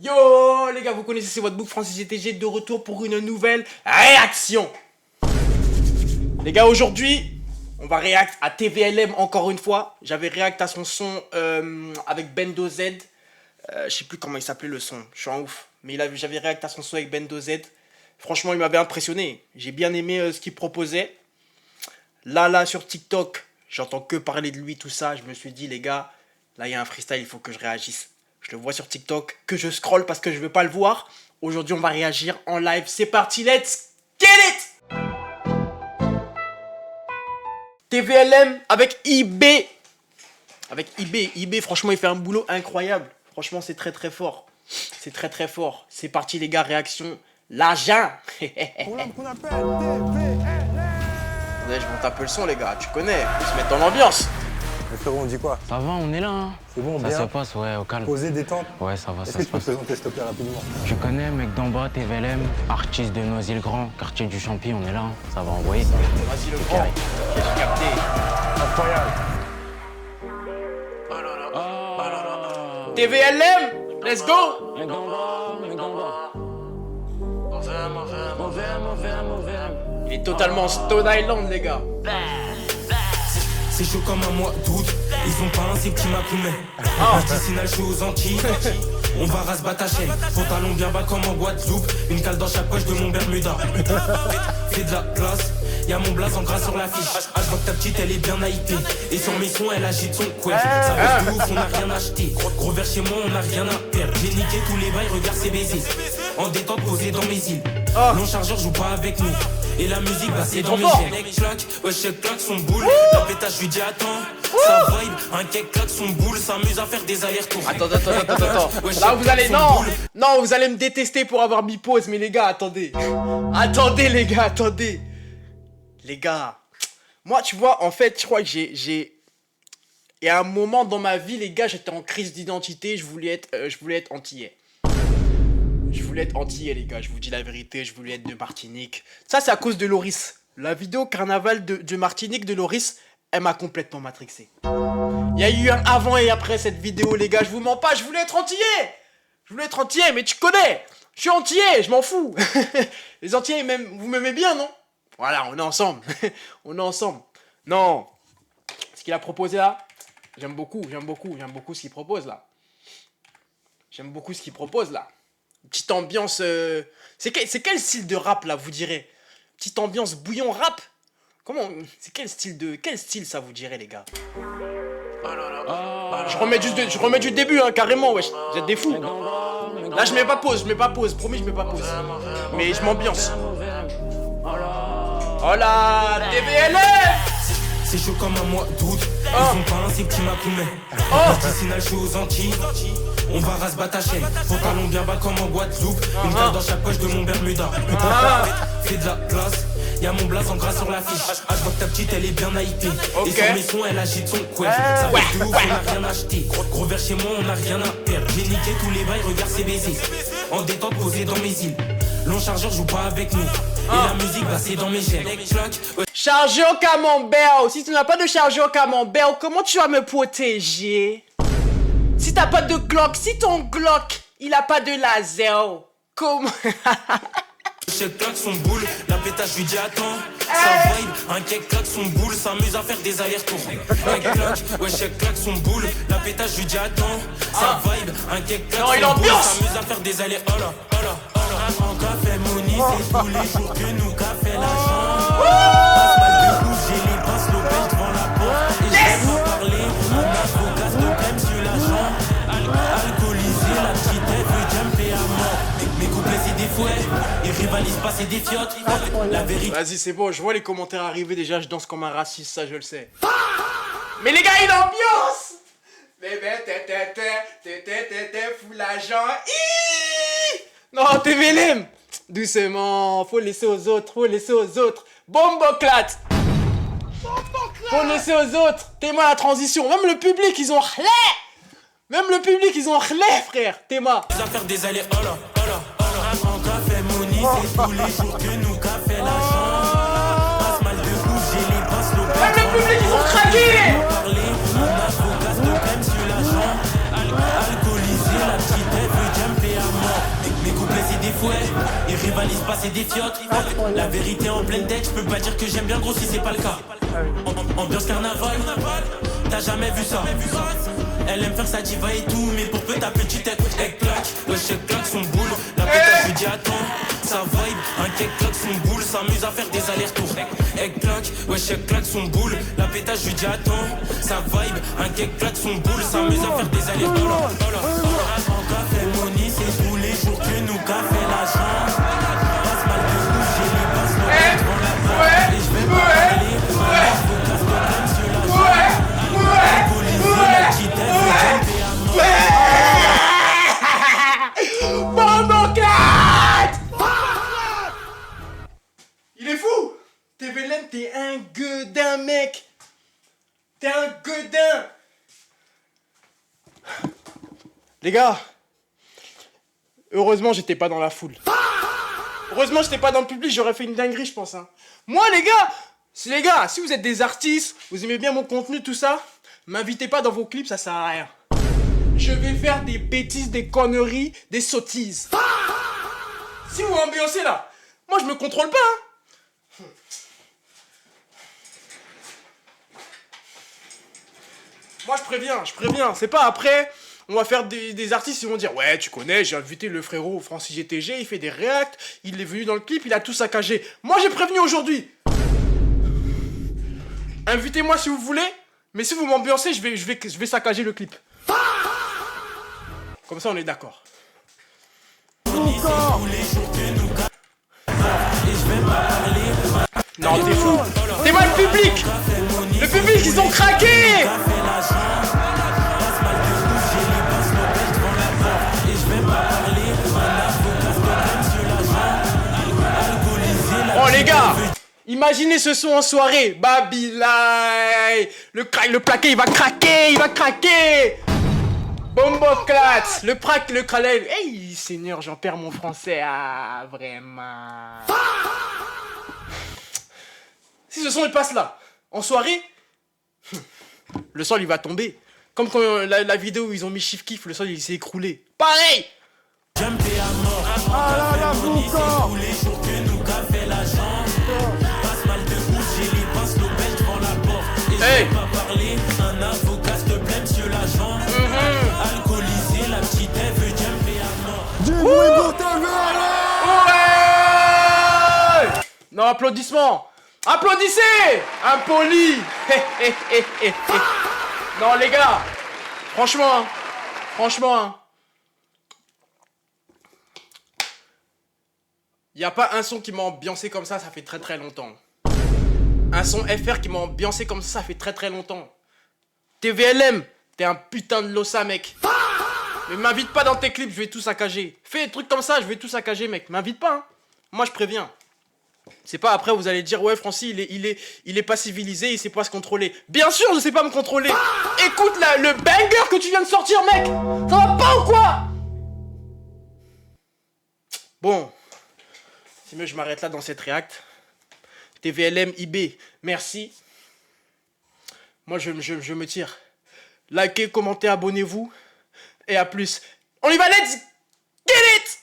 Yo les gars, vous connaissez, c'est votre book Francis GTG de retour pour une nouvelle réaction. Les gars, aujourd'hui, on va react à TVLM encore une fois. J'avais react à son son avec Bendo Z. Je sais plus comment il s'appelait le son, je suis en ouf. Mais j'avais react à son son avec Bendo Z. Franchement, il m'avait impressionné. J'ai bien aimé ce qu'il proposait. Là, sur TikTok, j'entends que parler de lui, tout ça. Je me suis dit, les gars, là, il y a un freestyle, il faut que je réagisse. Je le vois sur TikTok, que je scrolle parce que je veux pas le voir. Aujourd'hui, on va réagir en live. C'est parti, let's get it! TVLM avec IB. Avec IB, franchement, il fait un boulot incroyable. Franchement, c'est très très fort. C'est très très fort. C'est parti, les gars, réaction. L'agent. Je monte un peu le son, les gars. Tu connais, faut se mettre dans l'ambiance. Mais frérot, on dit quoi? Ça va, on est là, hein. C'est bon, ça bien. se passe, ouais, au calme. Posé, détente. Ouais, ça va, Est-ce ça que se tu peux te passe. présenter, s'il te plaît, rapidement? Tu connais, mec d'en bas, TVLM, artiste de Noisy-le-Grand, quartier du Champy, on est là, hein. Ça va envoyer. Vas-y, le grand. J'ai capté. Incroyable. TVLM, let's go. Mec d'en bas, mec d'en bas. Il est totalement Stone Island, les gars. C'est chaud comme un mois d'août, ils ont pas un petit Macoumé. Artisanal, je suis aux Antilles. On va ras battre ta chaîne, pantalon bien bas comme en Guadeloupe. Une cale dans chaque poche de mon Bermuda. Fais de la place, y'a mon blaze en gras sur l'affiche. Ah, je vois que ta petite elle est bien hypée. Et sur mes sons elle agite son couette. Ça reste de ouf, on a rien acheté. Gros vers chez moi, on a rien à perdre. J'ai niqué tous les bails, regarde ses baisers. En détente posé dans mes îles. Long chargeur joue pas avec nous. Et la musique bah c'est dans mes gènes. Claque, ouais check claque son boule. La pétage lui dit attends. Ça vibe, un cake claque son boule. S'amuse à faire des allers-retours. Attends. Là, vous allez, non, vous allez me détester pour avoir mis pause, mais les gars, attendez. Attendez, les gars, attendez. Les gars, moi, tu vois, en fait, je crois que il y a un moment dans ma vie, les gars, j'étais en crise d'identité, je voulais être antillais. Je voulais être antillais, les gars, je vous dis la vérité, je voulais être de Martinique. Ça, c'est à cause de Loris. La vidéo carnaval de Martinique de Loris, elle m'a complètement matrixé. Il y a eu un avant et après cette vidéo, les gars, je vous mens pas, je voulais être antillais. Je voulais être antillais, mais tu connais. Je suis antillais, je m'en fous. Les antillais, même, vous m'aimez bien, non? Voilà, on est ensemble. On est ensemble. Non. Ce qu'il a proposé là, j'aime beaucoup ce qu'il propose là. J'aime beaucoup ce qu'il propose là. Petite ambiance... C'est quel style de rap là, vous direz? Petite ambiance bouillon rap? Comment... C'est quel style ça vous dirait, les gars? Je remets du début, hein, carrément, wesh. Vous êtes des fous. Là, je mets pas pause, promis, je mets pas pause. Mais je m'ambiance. Oh là, TVLM. C'est chaud comme un mois d'août, ils ont pas un petit Macoumé. Artisanal, je suis aux Antilles. On va ras battre ta chaîne, pantalon bien bas comme en Guadeloupe. Une cale dans chaque poche de mon Bermuda. Fais de la place, y'a mon blaze en gras sur l'affiche. Ah, je vois que ta petite elle est bien hypée. Et sur mes sons elle agite son couette. Ça reste de ouf, on a rien acheté. Gros vers chez moi, on a rien à perdre. J'ai niqué tous les bails, regarde ses baisers. En détente posé dans mes îles. Long chargeur joue pas avec nous. Et la musique bah c'est dans mes gènes. Chargeur camembert. Si tu n'as pas de chargeur camembert, comment tu vas me protéger? Si t'as pas de Glock, si ton Glock, il a pas de laser, comment? Check claque son boule, la pétage lui dit attends. Ça vibe, un cake claque son boule, s'amuse à faire des allers-retours. Check claque son boule, la pétage lui dit attends. Ça vibe, un cake claque son boule, s'amuse à faire des allers. Oh là. En café Moni, c'est tous les jours que nous café l'argent. Passe mal de bouche, j'ai les pinces Lopez devant la porte. Et je vais pas parler, mon avocat de blême sur l'agent. Alcoolisé, la petite elle veut jumper à mort. Mes couplets c'est des fouets, ils rivalisent pas c'est des fiottes. La vérité. Vas-y, c'est bon, je vois les commentaires arriver déjà, je danse comme un raciste, ça je le sais. Mais les gars, il ambiance. Bébé, fou l'agent. Non, TVLM. Doucement, faut laisser aux autres, Bomboclat. Faut laisser aux autres. Téma la transition, même le public, ils ont relais. Frère. Téma. À faire des allers, oh là. En café Moni, c'est tous les jours que nous café l'argent. Passe mal de bouche, j'ai les pinces Lopez. Même le public, ils ont craqué. Mon avocat de blême sur l'agent. Alcoolisé, la petite elle veut jumper à mort. fouet. Ils rivalisent pas, c'est des fiottes. La vérité en pleine tête, je peux pas dire que j'aime bien gros si c'est pas le cas. Ambiance carnaval, t'as jamais vu ça. Elle aime faire sa diva et tout, mais pour peu ta petite tête, elle claque. Ouais, je claque son boule. La pétasse, je lui dis attends, ça vibe. Un cake claque son boule, s'amuse à faire des allers-retours. Elle claque, ouais, je claque son boule. La pétasse, je lui dis attends, ça vibe. Un cake claque son boule, s'amuse à faire des allers-retours. En café, money, c'est tous les jours que nous café l'argent. Passe mal de rouge, j'ai les passes devant la barre. Et je vais pas aller. Il est fou. TVLM, t'es un gueudin, mec. T'es un gueudin. Les gars, heureusement j'étais pas dans la foule. Heureusement j'étais pas dans le public, j'aurais fait une dinguerie je pense. Hein. Moi les gars, si vous êtes des artistes, vous aimez bien mon contenu, tout ça, m'invitez pas dans vos clips, ça sert à rien. Je vais faire des bêtises, des conneries, des sottises. Si vous m'ambiancez là, moi je me contrôle pas. Hein. Moi je préviens, c'est pas après, on va faire des artistes, ils vont dire ouais tu connais, j'ai invité le frérot Francis GTG, il fait des reacts, il est venu dans le clip, il a tout saccagé. Moi j'ai prévenu aujourd'hui. Invitez-moi si vous voulez, mais si vous m'ambiancez, je vais saccager le clip. Comme ça on est d'accord. Non t'es fou. T'es mal public. Le public ils ont craqué. Oh les gars, imaginez ce son en soirée. Babilai. Le plaqué il va craquer. Bomboclat. Le cralel. Hey Seigneur, j'en perds mon français. Ah vraiment. Si ce son il passe là, en soirée, le sol il va tomber. Comme quand la vidéo où ils ont mis Chief Kiff, le sol il s'est écroulé. Pareil. Ah là là, boucan. Hey. Du bruit pour TVLM. Ouais. Non, applaudissements. Applaudissez. Impoli. Non les gars, franchement, y a pas un son qui m'a ambiancé comme ça fait très très longtemps. Un son FR qui m'a ambiancé comme ça fait très très longtemps. TVLM, t'es un putain de losa mec. Mais m'invite pas dans tes clips, je vais tout saccager. Fais des trucs comme ça, je vais tout saccager mec. M'invite pas hein. Moi je préviens. C'est pas après vous allez dire ouais Francis il est pas civilisé, il sait pas se contrôler. Bien sûr je sais pas me contrôler. Écoute le banger que tu viens de sortir mec. Ça va pas ou quoi? Bon. C'est mieux je m'arrête là dans cette react. TVLM IB, merci. Moi je me tire. Likez, commentez, abonnez-vous. Et à plus. On y va, let's get it!